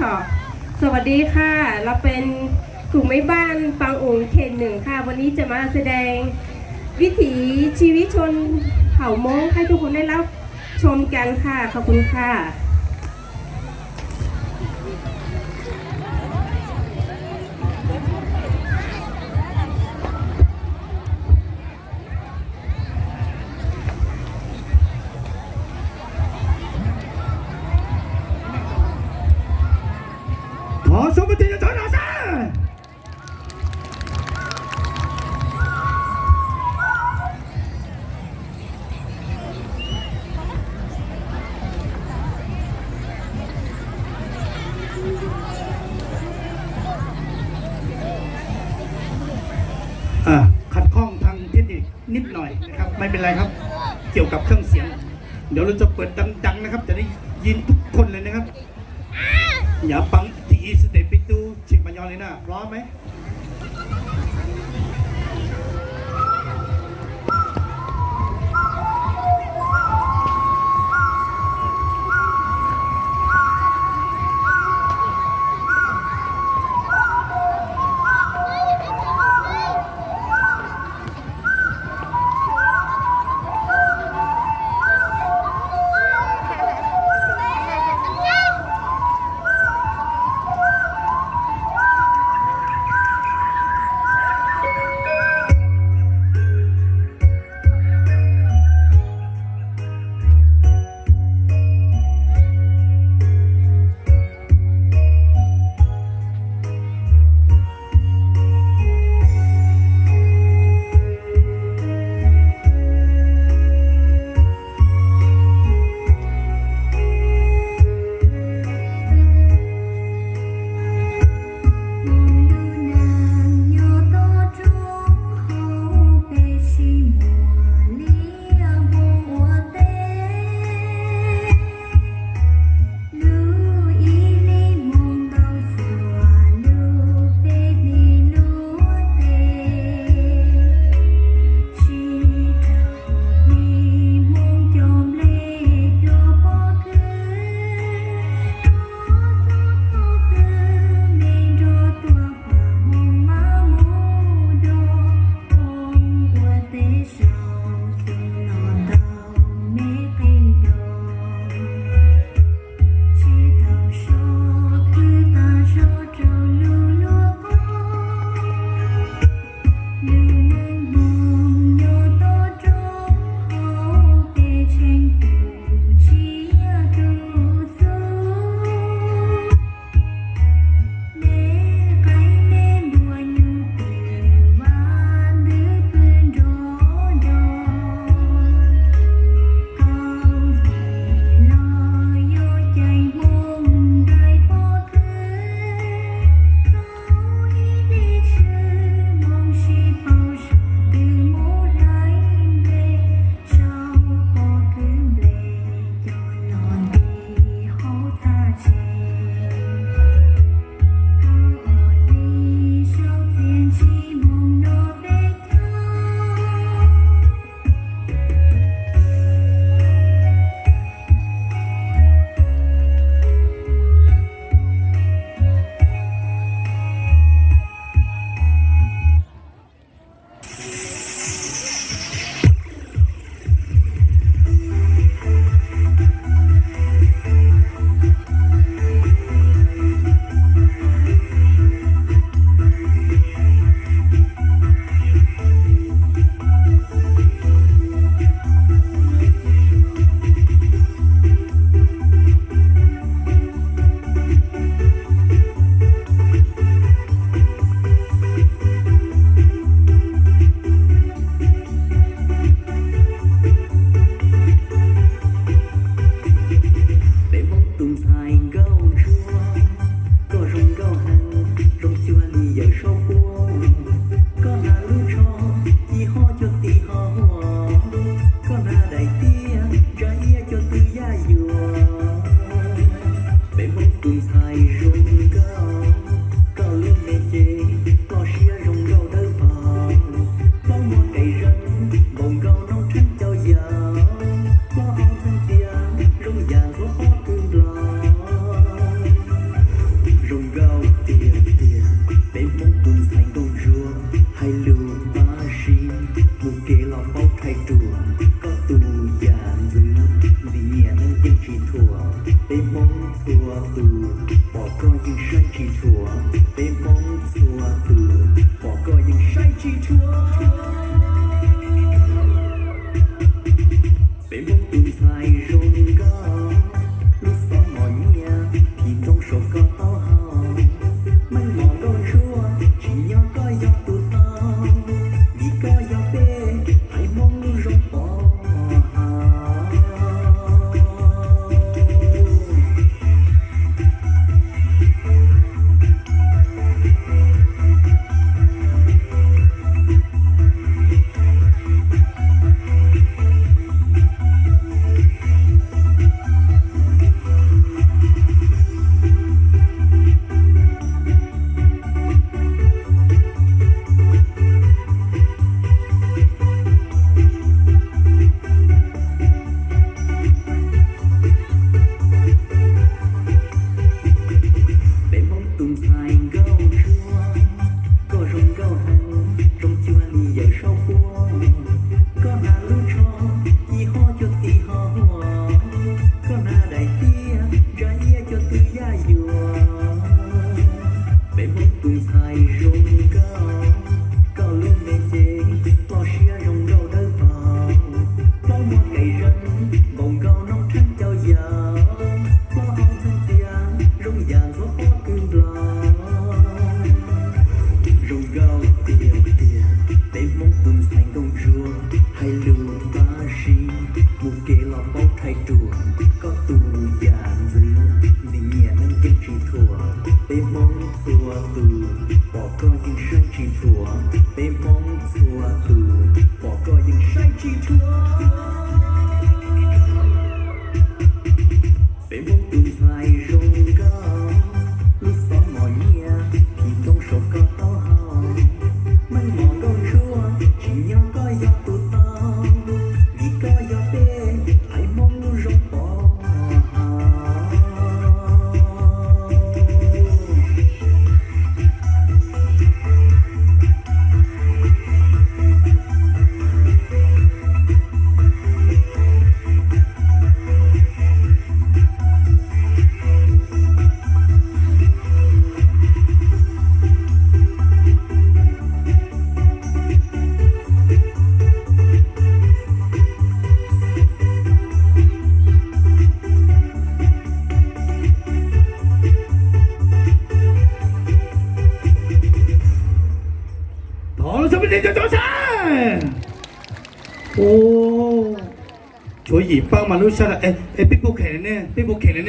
ค่ะสวัสดีค่ะเราเป็นกลุ่มแม่บ้านปางองค์เขตหนึ่งค่ะวันนี้จะมาแสดงวิถีชีวิตชนเผ่ามงให้ทุกคนได้รับชมกันค่ะขอบคุณค่ะขอสมบัติจะถอนออกซะขัดข้องทางเทคนิคนิดหน่อยนะครับไม่เป็นไรครับเกี่ยวกับเครื่องเสียงเดี๋ยวเราจะเปิดดังๆนะครับจะได้ยินทุกคนเลยนะครับอย่าปังทีสเตปปิตูเช็คมายอนเลยนะพร้อมไหม我个人帅气脱，被梦错的，我个人帅气脱，被梦断在容个，路上我娘，皮中手个刀好，มันมองก็ชัวชิญญาก็ยอมตุตองดีก็ยอมเป้ให้มองรบปอหา โอ้ช่วยหยิบป้ามาลุชาเอ๊ะพี่ปูเข็นเนี่ยพี่ปูเข็นเนี่ย